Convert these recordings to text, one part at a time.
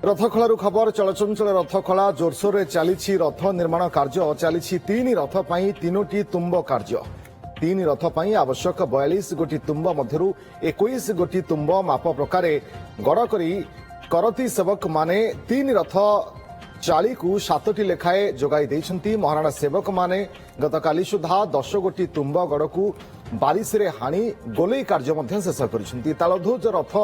रथखोलू खबर चलचंचल रथखोला जोरसोर चली रथ निर्माण कार्य चली 3 रथ पर 3टी तुम्ब कार्य 3 रथ पर आवश्यक 42 गोटी तुम्ब मध्य 21 गोटी तुम्ब माप प्रकार गड़ करती सेवक माने 3 रथ चाली को 7टी लेखाए जोगाई देइछंती। महाराणा सेवक माने गतकाली सुधा 10 गोटी तुम्ब गड़ को बारिश हाणी गोलई कार्य मध्य शेष करिसेंती। तालध्वज रथ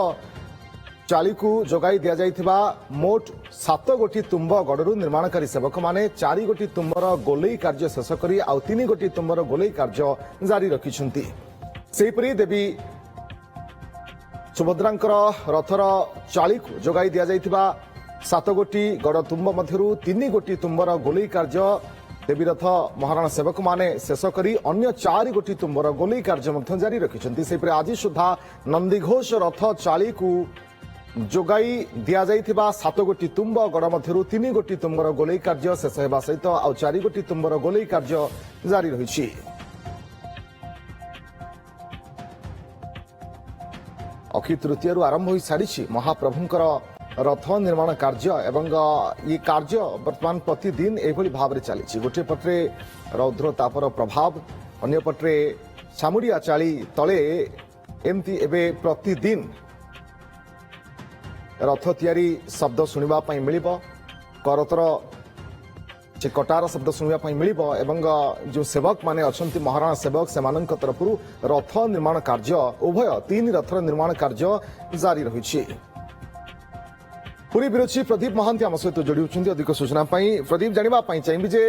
चाली को जोगाई दिया जाइथिबा मोट 7 गोटी तुम्ब गड़रू निर्माणकारी सेवक माने 4 गोटी तुम्बर गोलई कार्य शेष करी आउ 3 गोटी तुम्बर गोलई कार्य जारी रखिछंती। सेहिपरि देवी सुभद्रांकर रथर चाली को जोगाई दिया जाइथिबा 7 गोटी गड़ तुम्ब मध्यरू 3 गोटी तुम्बर गोलई कार्य देवी रथ महाराणा सेवक माने शेष करी अन्य 4 गोटी तुम्बर गोलई कार्य मध्य जारी रखिछंती। सेहिपरि आज सुधा नंदीघोष रथ चाली को जोगाई दिया जाइथिबा 7 गोटी तुम्ब गड़ मध्यरू 3 गोटी तुम्बर गोलई कार्य शेष हेबा सहित आउ 4 गोटी तुम्बर गोलई कार्य जारी रहिछि। अक्षय तृतीय आरंभ हो सारी महाप्रभुंकर रथ निर्माण कार्य एवं ये कार्य वर्तमान प्रतिदिन एभली भाव चली। गोटे पटे रौद्र तापर प्रभाव अन्य पटे सामुड़िया चाली तले एमती एबे प्रतिदिन रथ तैयारी शब्द शुणा मिल करतर से कटार शब्द शुणा मिल जो सेवक माने अच्छा महाराणा सेवक से तरफ रथ निर्माण कार्य उभय 3 रथ निर्माण कार्य जारी रही। पूरी विरोधी प्रदीप महांती आम सहित जोड़ी होती अधिक सूचना प्रदीप जानापी चाहिए जे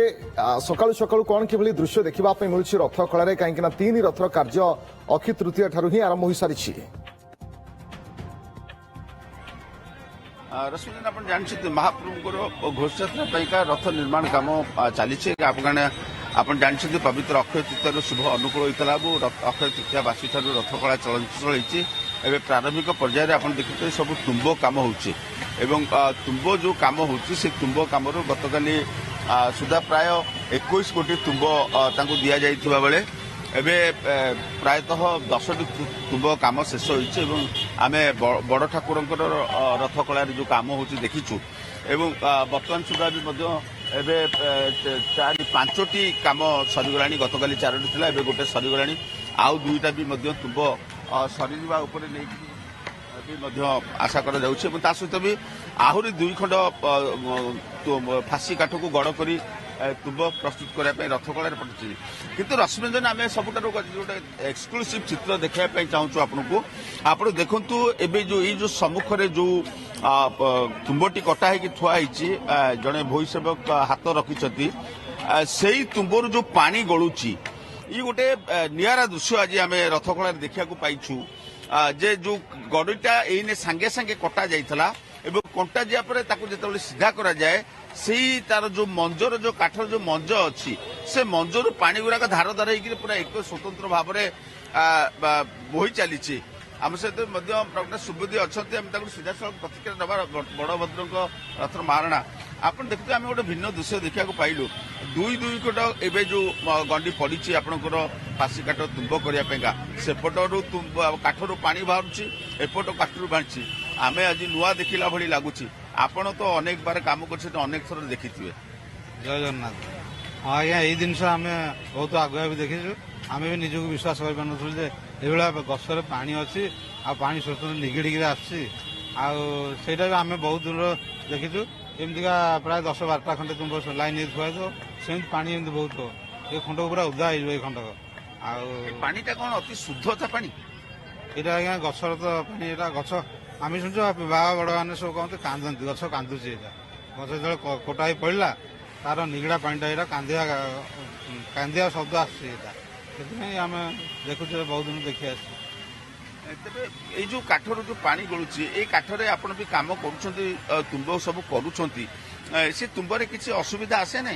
सकालू सकालू कौन कि दृश्य देखा मिलूँ रथ कलार कहीं 3 रथर कार्य अक्षय तृतीय ठारू ही आरंभ हो सारी। रश्मिन आप जानते महाप्रभु घोषयात्रा रथ निर्माण काम चली आप जानते पवित्र अक्षय तृतीय शुभ अनुकूल होता अक्षय तृतीया बासी रथ कला चलचल एवं प्रारंभिक पर्यायर आप देखते सब तुम्ब कम हो तुम्ब जो कम हो तुम्ब कम गतकाली सुधा प्राय 21 कोटी तुम्ब दि जाइथिबा बेले एबे प्रायतः 10टी तुम्ब कम शेष होइछि एवं आमे बड़ ठाकुर रथ कलार जो कम हो देखीचु एवं वर्तमान सुधा भी एबे 4-5टी कम सरीगलानी गतकाली 4टी थिला एबे गोटे सरीगलानी आउ 2टा भी तुम्ब सरीवा उपरे नै आशा करा जाउछि एवं ता सहित भी आहुरी 2 खंड फांसी काठ को गड़ करी तुम्ब प्रस्तुत करने रथ कलार पड़े किंतु रश्मिरंजन आम सबुठ गोटे एक्सक्लूसिव चित्र देखापी चाहूँ आप देखु एवं जो ये जो सम्मुखें जो तुम्बटी कटा हो थुआई जड़े भोई सेवक हाथ रखिंट से तुम्बर जो पानी गलुची ये गोटे निरा दृश्य आज आम रथ कलार देखा पाइछु जे जो गड़ीटा एने सांगे सांगे कटा जाइथला एवं कंटा जापर जो सीधा करा जाए से तार जो मंजर जो काठर जो मंज अच्छी से मंजर पानी गुराक धार धार हो पूरा एक स्वतंत्र भाव में बोही चली आम सहित प्रज्ञा सुबुद्धि अच्छा सीधा सड़क प्रतिक्रिया नवा बड़भद्र रथर महाराणा आप देखते आम गोटे भिन्न दृश्य देखा पाइलु 2 कोट एवं जो गंडी पड़ी आपंकर फांसी काठ तुम्ब करने सेपटू काठर पानी बाहर एपट काठर बाहरी आम आज नुआ देखला भली लगुच आपण तो अनेक बार काम कर अनेक थर देखी जय जगन्नाथ हाँ आज्ञा यही जिन आम बहुत आगुआ भी देखीचु आम भी निजक विश्वास कर गसर पानी अच्छी आ पानी स्वतंत्र निगिड़ी आईटा भी आम बहुत दूर देखीचु एमतीका प्राय 10-12टा खंडे तुम लाइन थुआ से पानी एमती बहुत ये खंड पूरा उदा हो खंडक पानीटा कौन अति शुद्धता पानी यहाँ आज्ञा गसर तो पानी यहाँ गछ आम शुणु बाबा बड़ मैंने सब कहते कांदती गछ कांदुची गछ जो कोटा ही पड़ा तार निगड़ा पानीटा यहाँ कांदिया शब्द आम देखुचे बहुत दिन देखी आस ये जो काठर जो पानी गलुची ये काठरे आपण भी काम कर तुम्ब सब करुँच से तुम्बर किसी असुविधा आसे ना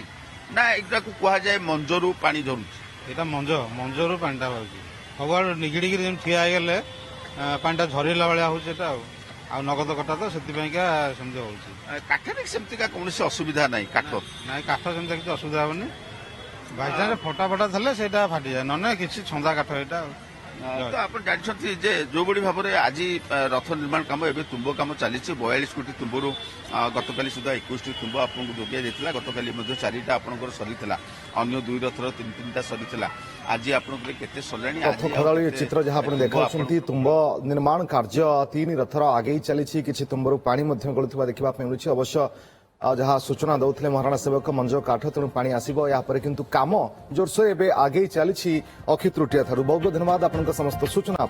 ना एटा को कह जाए मंजरू पानी झरुची यहाँ मंजरू पानीटा बाहर सब निगिड़ी ठिया होगले पानीटा झरला भाया हो नगद कटा तो से काठरे सेमती कौन असुविधा ना काठ ना काठ सेमती किसी असुविधा हेनी बाईचान्स फटा फटा थे फाटी जाए ना कि छंदा काठ यहाँ ତ ଆପଣ ଜାଣିଛନ୍ତି ଯେ ଯୋଉଭଳି ଭାବରେ ଆଜି ରଥ ନିର୍ମାଣ କାମ ଏବେ ତୁମ୍ବ କାମ ଚାଲିଛି 42 କୋଟି ତୁମ୍ବରୁ ଗତକାଲି ସୁଦ୍ଧା 21ଟି ତୁମ୍ବ ଆପଣଙ୍କୁ ଯୋଗାଇ ଦେଇଥିଲା ଗତକାଲି ମଧ୍ୟ 4ଟା ଆପଣଙ୍କର ସରିଥିଲା ଅନ୍ୟ 2 ରଥର 3ଟା ସରିଥିଲା ଆଜି ଆପଣଙ୍କର କେତେ ସରିଲାଣି ରଥ ଖରାଳି ଚିତ୍ର ଯାହା ଆପଣ ଦେଖାଉଛନ୍ତି ତୁମ୍ବ ନିର୍ମାଣ କାର୍ଯ୍ୟ 3 ରଥର ଆଗେଇ ଚାଲିଛି କିଛି ତୁମ୍ବରୁ ପାଣି ମଧ୍ୟ ଗଳୁଥିବା ଦେଖିବା ପାଇଁ ମିଳୁଛି ଅବଶ୍ୟ ଯାହା ସୂଚନା ଦଉଥିଲେ ମହାରଣା ସେବକ ମଞ୍ଜ କାଠ ତେଣୁ ପାଣି ଆସିବ ଏହାପରେ କିନ୍ତୁ କାମ ଜୋରସୋର ଏବେ ଆଗେଇ ଚାଲିଛି ଅକ୍ଷି ତୃତୀୟା ଠାରୁ ବହୁତ ବହୁତ ଧନ୍ୟବାଦ ଆପଣଙ୍କ ସମସ୍ତ ସୂଚନା